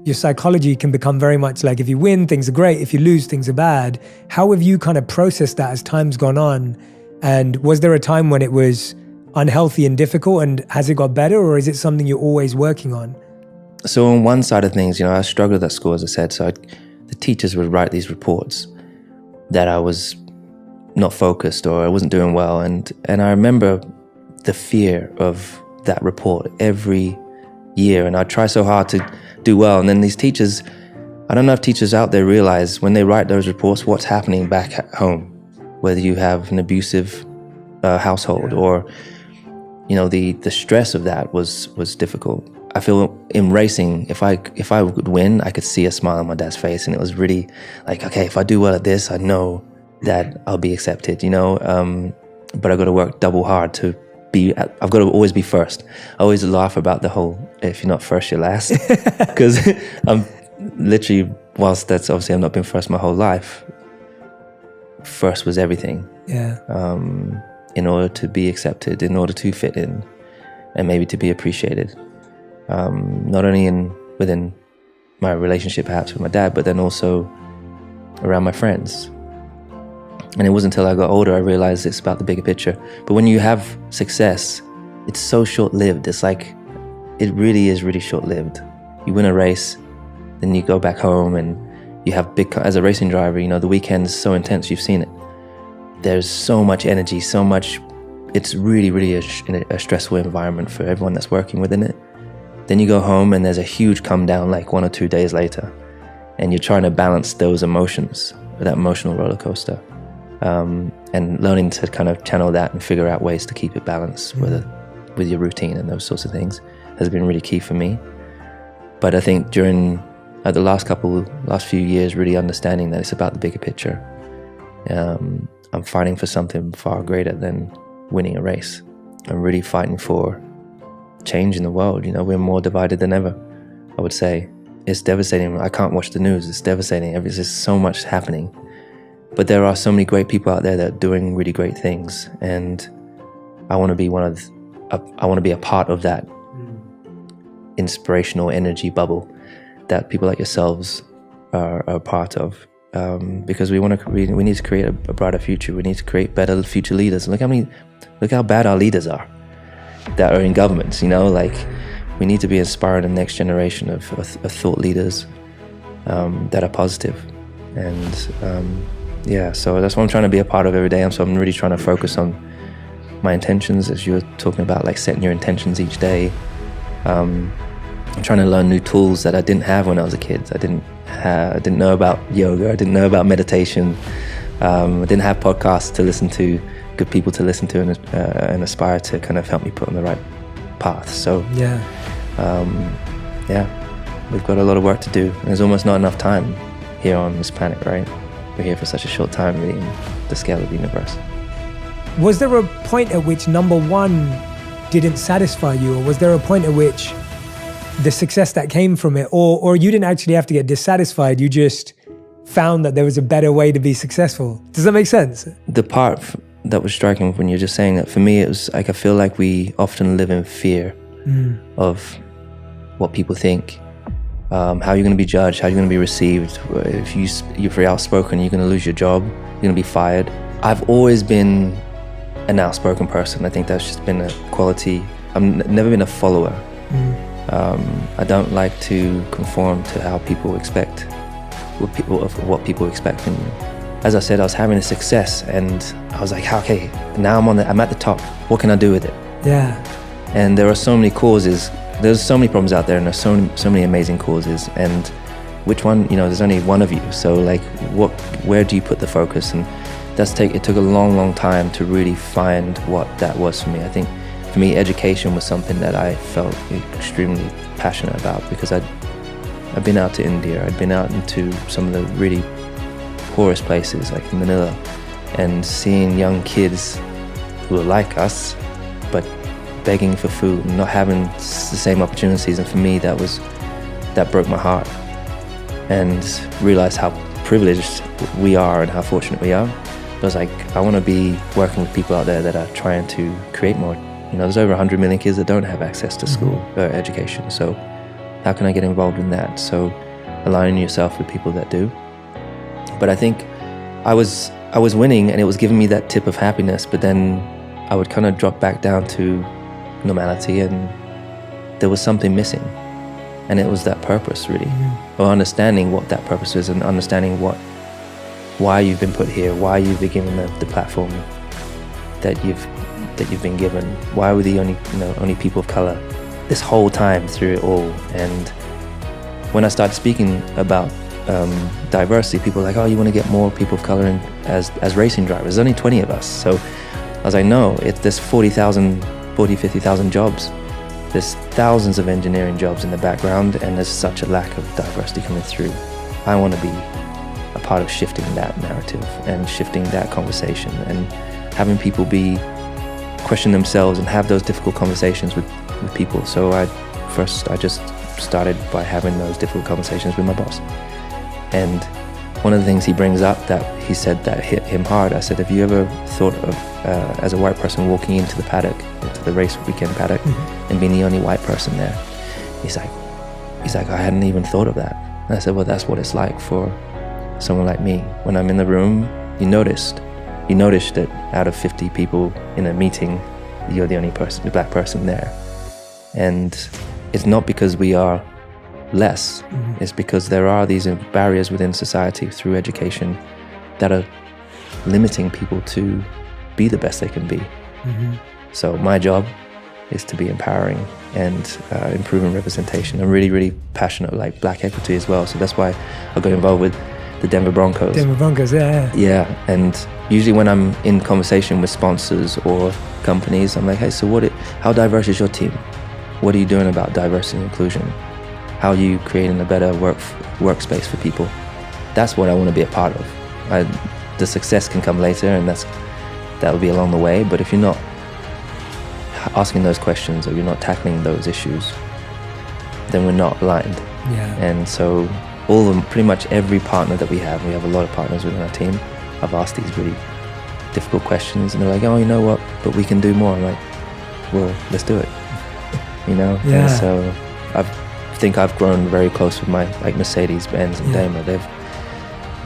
your psychology can become very much like, if you win, things are great. If you lose, things are bad. How have you kind of processed that as time's gone on? And was there a time when it was unhealthy and difficult, and has it got better, or is it something you're always working on? So on one side of things, I struggled at school, as I said. So the teachers would write these reports that I was not focused or I wasn't doing well. And I remember the fear of that report every year. And I'd try so hard to do well. And then these teachers, I don't know if teachers out there realize when they write those reports, what's happening back at home, whether you have an abusive household or, the stress of that was difficult. I feel in racing, if I would win, I could see a smile on my dad's face, and it was really like, okay, if I do well at this, I know that I'll be accepted, but I've got to work double hard to I've got to always be first. I always laugh about the whole, if you're not first, you're last, because I'm literally, whilst that's obviously I've not been first my whole life, first was everything. Yeah. In order to be accepted, in order to fit in, and maybe to be appreciated. Not only within my relationship perhaps with my dad, but then also around my friends. And it wasn't until I got older I realized it's about the bigger picture. But when you have success, it's so short-lived. It's like, it really is really short-lived. You win a race, then you go back home and you have as a racing driver, the weekend's so intense, you've seen it. There's so much energy, so much, it's really, really a stressful environment for everyone that's working within it. Then you go home and there's a huge come down like 1 or 2 days later, and you're trying to balance those emotions, that emotional roller coaster, and learning to kind of channel that and figure out ways to keep it balanced with your routine and those sorts of things has been really key for me. But I think during the last few years, really understanding that it's about the bigger picture. I'm fighting for something far greater than winning a race. I'm really fighting for change in the world. We're more divided than ever, I would say. It's devastating. I can't watch the news. It's devastating. There's just so much happening. But there are so many great people out there that are doing really great things. And I want to be I want to be a part of that inspirational energy bubble that people like yourselves are a part of. Because we need to create a brighter future. We need to create better future leaders. Look how bad our leaders are that are in governments. We need to be inspiring the next generation of thought leaders that are positive. And so that's what I'm trying to be a part of every day. So I'm really trying to focus on my intentions, as you were talking about, like setting your intentions each day. I'm trying to learn new tools that I didn't have when I was a kid. I didn't know about yoga. I didn't know about meditation. I didn't have podcasts to listen to, good people to listen to, and aspire to kind of help me put on the right path. So we've got a lot of work to do. And there's almost not enough time here on this planet, right? We're here for such a short time, really, in the scale of the universe. Was there a point at which number one didn't satisfy you, or was there a point at which the success that came from it, or you didn't actually have to get dissatisfied, you just found that there was a better way to be successful? Does that make sense? The part that was striking when you're just saying that, for me, it was like, I feel like we often live in fear of what people think, how you're going to be judged, how you're going to be received. If you're very outspoken, you're going to lose your job, you're going to be fired. I've always been an outspoken person. I think that's just been a quality. I've never been a follower. I don't like to conform to how people expect, what people expect from you. As I said, I was having a success, and I was like, okay, now I'm at the top. What can I do with it? Yeah. And there are so many causes. There's so many problems out there, and there's so many amazing causes. And which one? There's only one of you. So like, where do you put the focus? And it took a long time to really find what that was for me. I think for me, education was something that I felt extremely passionate about, because I'd been out to India, I'd been out into some of the really poorest places like Manila, and seeing young kids who are like us, but begging for food and not having the same opportunities. And for me, that broke my heart, and realized how privileged we are and how fortunate we are. I was like, I want to be working with people out there that are trying to create more. There's over 100 million kids that don't have access to school or education. So How can I get involved in that? So aligning yourself with people that do. But I think I was winning, and it was giving me that tip of happiness, but then I would kind of drop back down to normality, and there was something missing. And it was that purpose, really, or understanding what that purpose is, and understanding why you've been put here, why you've been given the platform that you've been given. Why were the only people of color this whole time through it all? And when I started speaking about diversity, people were like, oh, you want to get more people of color in as racing drivers? There's only 20 of us. So I was like, no, there's 50,000 jobs. There's thousands of engineering jobs in the background, and there's such a lack of diversity coming through. I want to be a part of shifting that narrative and shifting that conversation, and having people question themselves and have those difficult conversations with people. So I just started by having those difficult conversations with my boss. And one of the things he brings up that he said that hit him hard, I said, have you ever thought of, as a white person, walking into the paddock, into the race weekend paddock, and being the only white person there? He's like, I hadn't even thought of that. And I said, well, that's what it's like for someone like me. When I'm in the room, you noticed that out of 50 people in a meeting, you're the only person, the black person there. And it's not because we are less, it's because there are these barriers within society through education that are limiting people to be the best they can be. So my job is to be empowering and improving representation. I'm really, really passionate like black equity as well. So that's why I got involved with the Denver Broncos. Denver Broncos, yeah. Yeah, and usually when I'm in conversation with sponsors or companies, I'm like, hey, so how diverse is your team? What are you doing about diversity and inclusion? How are you creating a better workspace for people? That's what I want to be a part of. The success can come later, and that will be along the way. But if you're not asking those questions, or you're not tackling those issues, then we're not aligned. Yeah. And so pretty much every partner that we have a lot of partners within our team, I've asked these really difficult questions, and they're like, oh, you know what, but we can do more. I'm like, well, let's do it. Yeah. And so I think I've grown very close with my Mercedes-Benz and Daimler. They've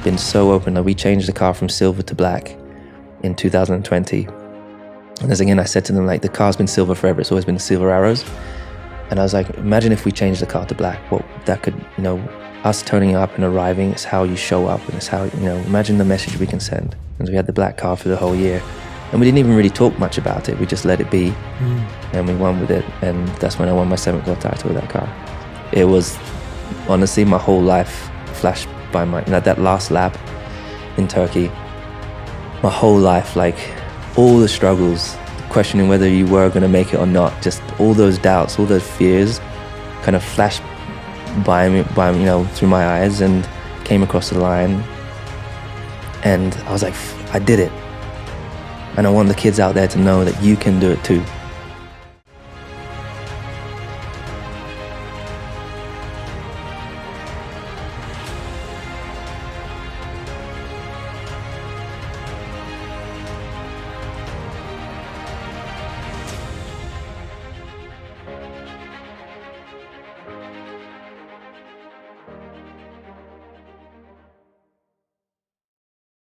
been so open that we changed the car from silver to black in 2020. And as again, I said to them, like, the car's been silver forever. It's always been silver arrows. And I was like, imagine if we changed the car to black. What that could, us turning up and arriving, it's how you show up, and it's how, imagine the message we can send. And we had the black car for the whole year. And we didn't even really talk much about it. We just let it be. And we won with it. And that's when I won my 7th world title with that car. It was, honestly, my whole life flashed by that last lap in Turkey. My whole life, like all the struggles, questioning whether you were going to make it or not, just all those doubts, all those fears kind of flashed by me, through my eyes, and came across the line. And I was like, I did it. And I want the kids out there to know that you can do it too.